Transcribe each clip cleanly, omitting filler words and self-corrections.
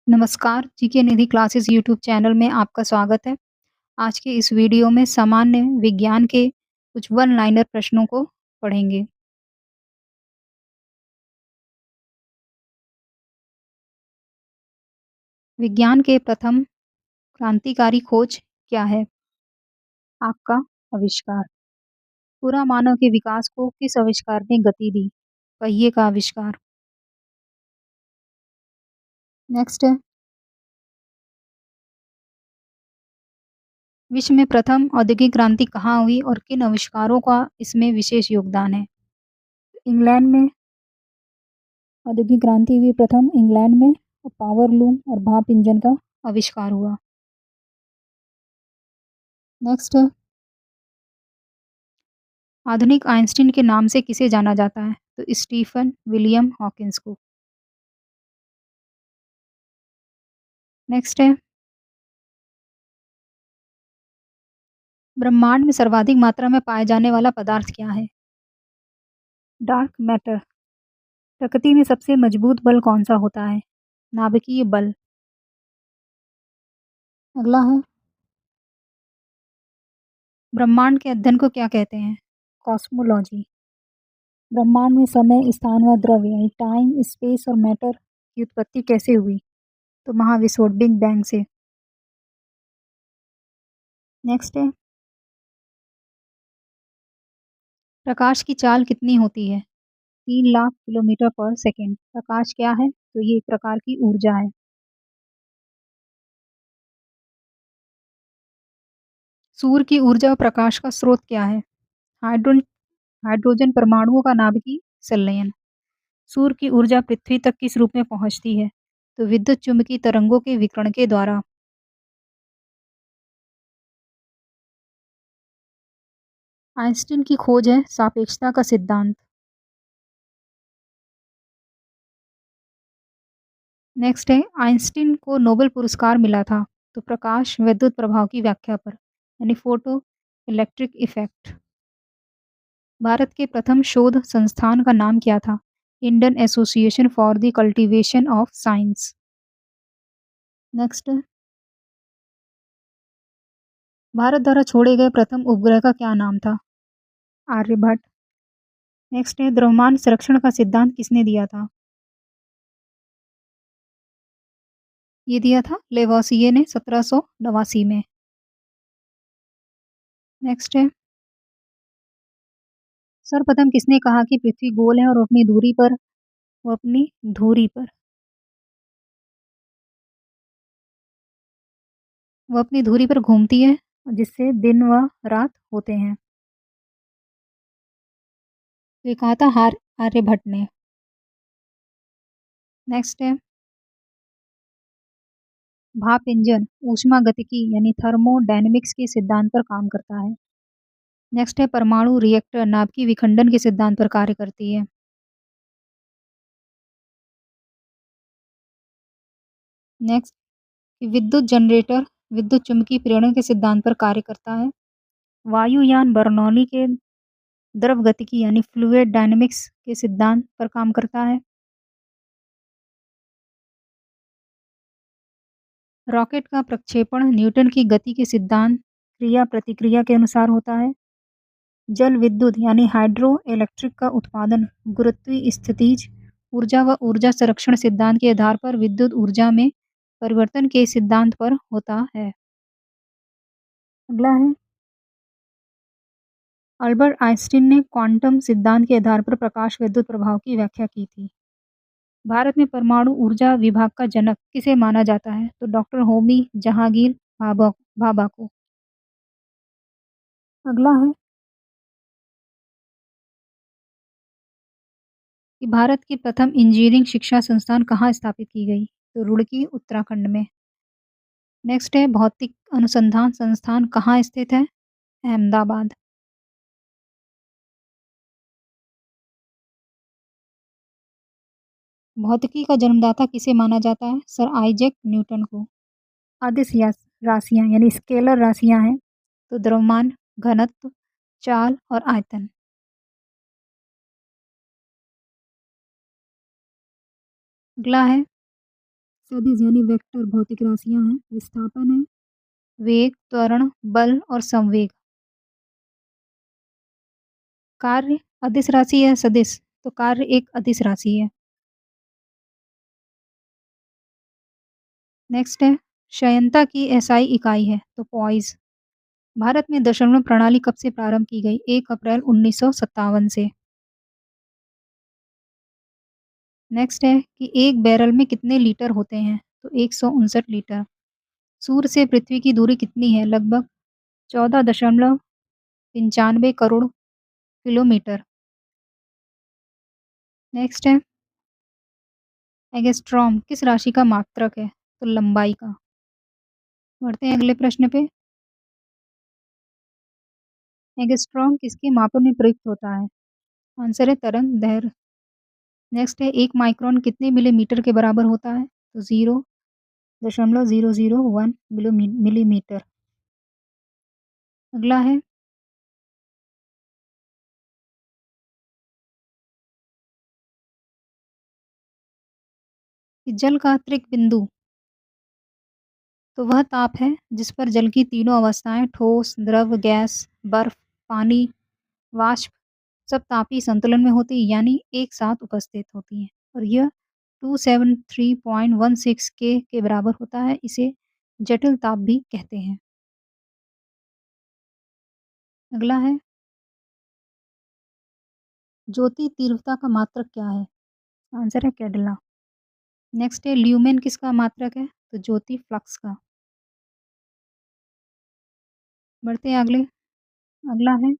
नमस्कार, जीके निधि classes YouTube channel में आपका स्वागत है। आज के इस वीडियो में सामान्य विज्ञान के कुछ वन लाइनर प्रश्नों को पढ़ेंगे। विज्ञान के प्रथम क्रांतिकारी खोज क्या है? आपका आविष्कार। पूरा मानव के विकास को किस आविष्कार ने गति दी? पहिए का आविष्कार। नेक्स्ट है, विश्व में प्रथम औद्योगिक क्रांति कहाँ हुई और किन आविष्कारों का इसमें विशेष योगदान है? इंग्लैंड में औद्योगिक क्रांति हुई प्रथम इंग्लैंड में पावर लूम और भाप इंजन का आविष्कार हुआ। नेक्स्ट है, आधुनिक आइंस्टीन के नाम से किसे जाना जाता है? तो स्टीफन विलियम हॉकिंस को। नेक्स्ट है, ब्रह्मांड में सर्वाधिक मात्रा में पाए जाने वाला पदार्थ क्या है? Dark matter. प्रकृति में सबसे मजबूत बल कौन सा होता है? नाभिकीय बल। अगला है, ब्रह्मांड के अध्ययन को क्या कहते हैं? कॉस्मोलॉजी। ब्रह्मांड में समय, स्थान व द्रव्य यानी टाइम, स्पेस और मैटर की उत्पत्ति कैसे हुई? तो महाविस्फोट, बिग बैंग से। नेक्स्ट है, प्रकाश की चाल कितनी होती है? 3 लाख किलोमीटर पर सेकेंड। प्रकाश क्या है? तो ये एक प्रकार की ऊर्जा है। सूर्य की ऊर्जा और प्रकाश का स्रोत क्या है? हाइड्रोन हाइड्रोजन परमाणुओं का नाभिकीय संलयन। सूर्य की ऊर्जा पृथ्वी तक किस रूप में पहुंचती है? तो विद्युत चुम्बकीय तरंगों के विकिरण के द्वारा। आइंस्टीन की खोज है सापेक्षता का सिद्धांत। नेक्स्ट है, आइंस्टीन को नोबेल पुरस्कार मिला था तो प्रकाश विद्युत प्रभाव की व्याख्या पर यानी फोटो इलेक्ट्रिक इफेक्ट। भारत के प्रथम शोध संस्थान का नाम क्या था? Indian association for the cultivation of science. Next, Bharat द्वारा छोड़े गए प्रथम उपग्रह का क्या नाम था? आर्यभट्ट। नेक्स्ट है, द्रव्यमान संरक्षण का सिद्धांत किसने दिया था? ये दिया था लेवोसिये ने 1789 में। नेक्स्ट है, सर्वप्रथम किसने कहा कि पृथ्वी गोल है और वो अपनी धुरी पर वो अपनी धुरी पर घूमती है जिससे दिन व रात होते हैं। तो ये कहा था हार आर्यभट्ट ने। नेक्स्ट है, भाप इंजन ऊष्मागतिकी यानी थर्मोडायनेमिक्स के सिद्धांत पर काम करता है। नेक्स्ट है, परमाणु रिएक्टर नाभिकीय विखंडन के सिद्धांत पर कार्य करती है। नेक्स्ट, विद्युत जनरेटर विद्युत चुम्बकीय प्रेरण के सिद्धांत पर कार्य करता है। वायुयान बर्नौली के द्रव गतिकी यानी फ्लूइड डायनेमिक्स के सिद्धांत पर काम करता है। रॉकेट का प्रक्षेपण न्यूटन की गति के सिद्धांत क्रिया प्रतिक्रिया के अनुसार होता है। जल विद्युत यानी हाइड्रो इलेक्ट्रिक का उत्पादन गुरुत्वीय स्थितिज ऊर्जा व ऊर्जा संरक्षण सिद्धांत के आधार पर विद्युत ऊर्जा में परिवर्तन के सिद्धांत पर होता है। अगला है, अल्बर्ट आइंस्टीन ने क्वांटम सिद्धांत के आधार पर प्रकाश विद्युत प्रभाव की व्याख्या की थी। भारत में परमाणु ऊर्जा विभाग का जनक किसे माना जाता है? तो डॉक्टर होमी जहांगीर भाभा को। अगला है कि भारत की प्रथम इंजीनियरिंग शिक्षा संस्थान कहाँ स्थापित की गई? तो रुड़की, उत्तराखंड में। नेक्स्ट है, भौतिक अनुसंधान संस्थान कहाँ स्थित है? अहमदाबाद। भौतिकी का जन्मदाता किसे माना जाता है? सर आइजैक न्यूटन को। अदिश राशियां यानी स्केलर राशियां हैं तो द्रव्यमान, घनत्व, चाल और आयतन। अगला है, सदिश यानी वेक्टर भौतिक राशियां हैं। विस्थापन है वेग, त्वरण, बल और संवेग। कार्य अदिश राशि है सदिश, तो कार्य एक अदिश राशि है। नेक्स्ट है क्षयंता की एसआई इकाई है, तो पॉइज। भारत में दशमलव प्रणाली कब से प्रारंभ की गई? 1 अप्रैल 1957 से। नेक्स्ट है कि एक बैरल में कितने लीटर होते हैं? तो 159 लीटर। सूर्य से पृथ्वी की दूरी कितनी है? लगभग 14.95 करोड़ किलोमीटर। नेक्स्ट है एंगस्ट्रॉम किस राशि का मात्रक है? तो लंबाई का। बढ़ते हैं अगले प्रश्न पे। एंगस्ट्रॉम किसके मापन में प्रयुक्त होता है? आंसर है तरंग दैर्ध्य। नेक्स्ट है 1 माइक्रोन कितने मिलीमीटर के बराबर होता है? तो 0.001 मिलीमीटर। अगला है कि जल का त्रिक बिंदु, तो वह ताप है जिस पर जल की तीनों अवस्थाएं ठोस, द्रव, गैस, बर्फ, पानी, वाष्प सब तापीय संतुलन में होती है, यानी एक साथ उपस्थित होती हैं और यह 273.16 के बराबर होता है। इसे जटिल ताप भी कहते हैं। अगला है ज्योति तीव्रता का मात्रक क्या है? आंसर है कैडेला। नेक्स्ट है ल्यूमेन किसका मात्रक है? तो ज्योति फ्लक्स का। बढ़ते हैं अगले। अगला है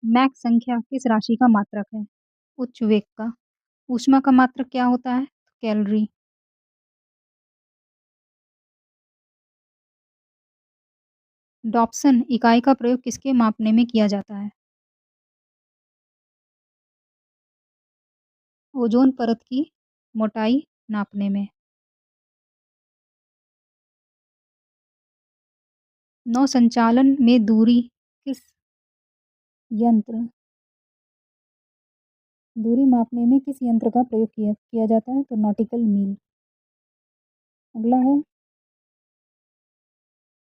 मैक संख्या किस राशि का मात्रक है? उच्च वेग का। ऊष्मा का मात्रक क्या होता है? कैलोरी। डॉप्सन इकाई का प्रयोग किसके मापने में किया जाता है? ओजोन परत की मोटाई नापने में। नौ संचालन में दूरी किस यंत्र दूरी मापने में किस यंत्र का प्रयोग किया किया जाता है? तो नॉटिकल मील। अगला है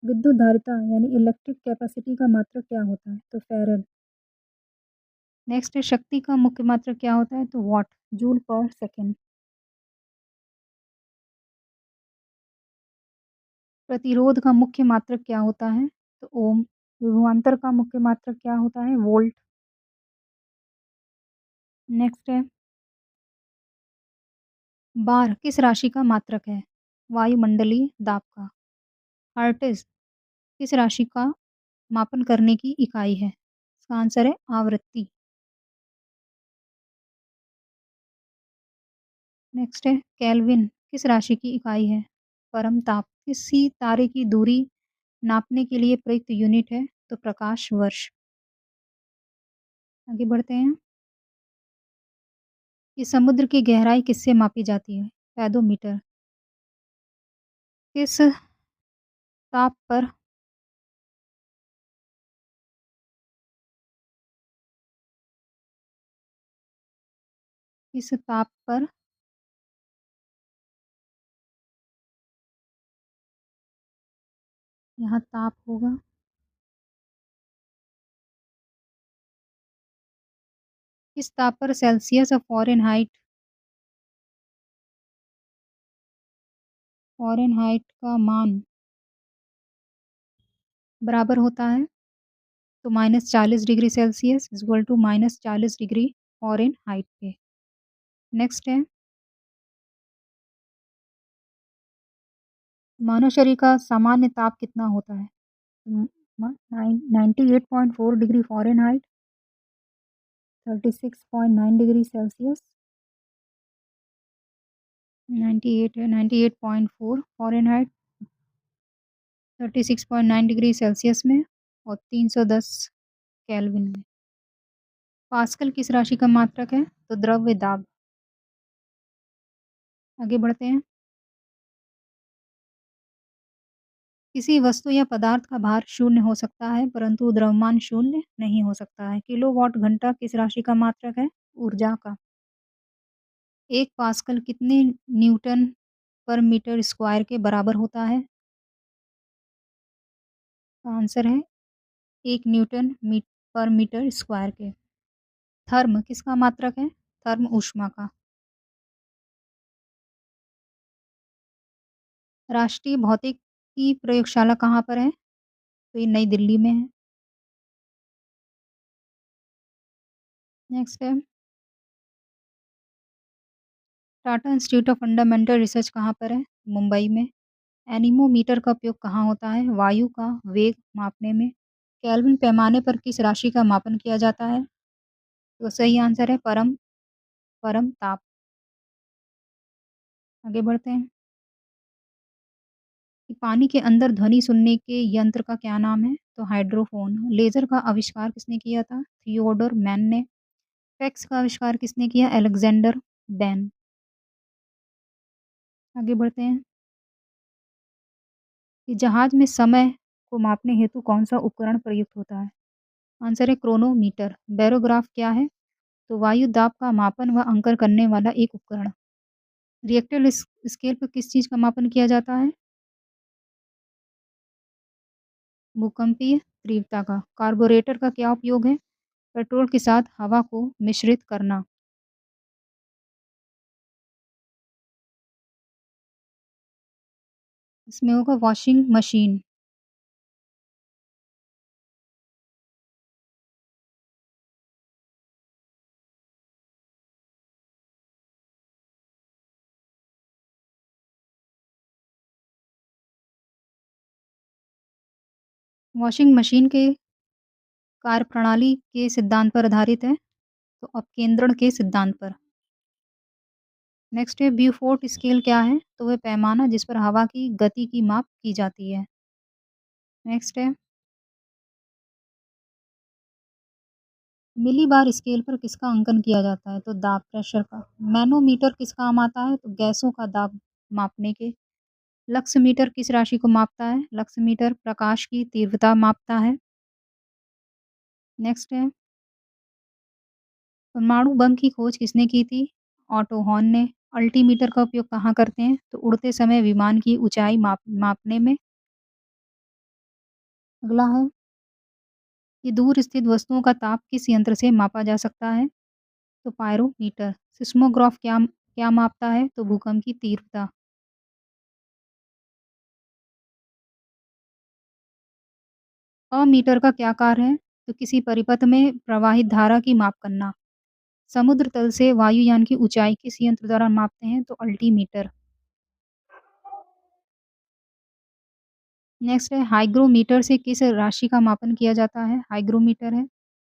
विद्युत धारिता यानी इलेक्ट्रिक कैपेसिटी का मात्रक क्या होता है? तो फैरड। नेक्स्ट है शक्ति का मुख्य मात्रक क्या होता है? तो वॉट, जूल पर सेकेंड। प्रतिरोध का मुख्य मात्रक क्या होता है? तो ओम। विभवांतर का मुख्य मात्रक क्या होता है? वोल्ट। नेक्स्ट है बार किस राशि का मात्रक है? वायुमंडलीय दाब का। हर्ट्ज किस राशि का मापन करने की इकाई है? इसका आंसर है आवृत्ति। नेक्स्ट है केल्विन किस राशि की इकाई है? परम ताप। किसी तारे की दूरी नापने के लिए प्रयुक्त यूनिट है? तो प्रकाश वर्ष। आगे बढ़ते हैं कि समुद्र की गहराई किससे मापी जाती है? पैदोमीटर। किस ताप पर किस ताप पर यहाँ ताप होगा? किस ताप पर सेल्सियस और फ़ारेनहाइट का मान बराबर होता है? तो -40 degree Celsius equal to -40 degree Fahrenheit के। नेक्स्ट है मानव शरीर का सामान्य ताप कितना होता है? 98.4 डिग्री फ़ारेनहाइट, 36.9 डिग्री सेल्सियस, 98 है 98.4 फ़ारेनहाइट, 36.9 डिग्री सेल्सियस में और 310 केल्विन में। पास्कल किस राशि का मात्रक है? तो द्रव्य दाब। आगे बढ़ते हैं। किसी वस्तु या पदार्थ का भार शून्य हो सकता है परंतु द्रव्यमान शून्य नहीं हो सकता है। किलोवाट घंटा किस राशि का मात्रक है? ऊर्जा का। 1 पास्कल कितने न्यूटन पर मीटर स्क्वायर के बराबर होता है? आंसर है 1 न्यूटन पर मीटर स्क्वायर के। थर्म किसका मात्रक है? थर्म ऊष्मा का। राष्ट्रीय भौतिकी प्रयोगशाला कहाँ पर है? तो ये नई दिल्ली में है। नेक्स्ट है, Tata institute of fundamental research कहाँ पर है? मुंबई में। एनीमोमीटर का उपयोग कहाँ होता है? वायु का वेग मापने में। केल्विन पैमाने पर किस राशि का मापन किया जाता है? तो सही आंसर है परम परम ताप। आगे बढ़ते हैं कि पानी के अंदर ध्वनि सुनने के यंत्र का क्या नाम है? तो हाइड्रोफोन। लेजर का आविष्कार किसने किया था? थियोडोर मैन ने। फैक्स का आविष्कार किसने किया? Alexander ban. आगे बढ़ते हैं कि जहाज में समय को मापने हेतु कौन सा उपकरण प्रयुक्त होता है? आंसर है क्रोनोमीटर। बैरोग्राफ क्या है? तो वायु दाब का मापन व अंकन करने वाला एक उपकरण। रिएक्टर स्केल पर किस चीज का मापन किया जाता है? भूकंपीय तीव्रता का। कार्बोरेटर का क्या उपयोग है? पेट्रोल के साथ हवा को मिश्रित करना। इसमें होगा वॉशिंग मशीन। वॉशिंग मशीन के कार्यप्रणाली के सिद्धांत पर आधारित है? तो अपकेंद्रण के सिद्धांत पर। नेक्स्ट है ब्यूफोर्ट स्केल क्या है? तो वह पैमाना जिस पर हवा की गति की माप की जाती है। नेक्स्ट है मिलीबार स्केल पर किसका अंकन किया जाता है? तो दाब प्रेशर का। मैनोमीटर किस काम आता है? तो गैसों का दाब मापने के। लक्समीटर किस राशि को मापता है? लक्समीटर प्रकाश की तीव्रता मापता है। नेक्स्ट है परमाणु बम की खोज किसने की थी? ऑटो हॉर्न ने। अल्टीमीटर का उपयोग कहाँ करते हैं? तो उड़ते समय विमान की ऊंचाई मापने में। अगला है कि दूर स्थित वस्तुओं का ताप किस यंत्र से मापा जा सकता है? तो पायरोमीटर। सिस्मोग्राफ क्या क्या मापता है? तो भूकंप की तीव्रता। अमीटर का क्या कार्य है? तो किसी परिपथ में प्रवाहित धारा की माप करना। समुद्र तल से वायुयान की ऊंचाई किस यंत्र द्वारा मापते हैं? तो अल्टीमीटर। नेक्स्ट है हाइग्रोमीटर से किस राशि का मापन किया जाता है? हाइग्रोमीटर है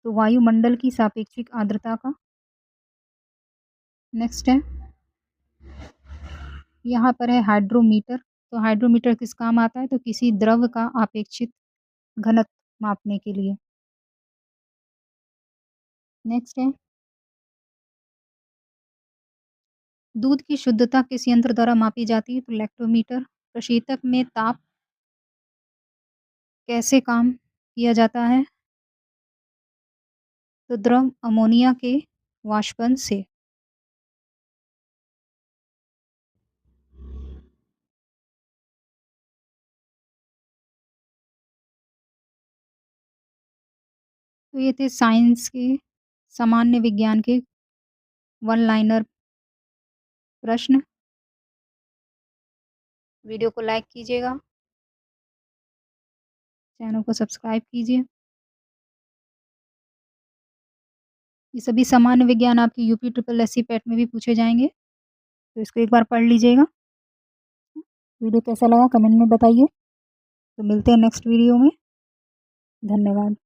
तो वायुमंडल की सापेक्षिक आर्द्रता का। नेक्स्ट है यहाँ पर है हाइड्रोमीटर। तो हाइड्रोमीटर किस काम आता है? तो किसी द्रव का अपेक्षित घनत्व मापने के लिए। नेक्स्ट है दूध की शुद्धता किस यंत्र द्वारा मापी जाती है? तो लैक्टोमीटर। प्रशीतक में ताप कैसे काम किया जाता है? तो द्रव अमोनिया के वाष्पन से। तो ये थे साइंस के सामान्य विज्ञान के वन लाइनर प्रश्न। वीडियो को लाइक कीजिएगा, चैनल को सब्सक्राइब कीजिए। ये सभी सामान्य विज्ञान आपकी यूपी ट्रिपल एससी पैट में भी पूछे जाएंगे, तो इसको एक बार पढ़ लीजिएगा। वीडियो कैसा लगा कमेंट में बताइए। तो मिलते हैं नेक्स्ट वीडियो में। धन्यवाद।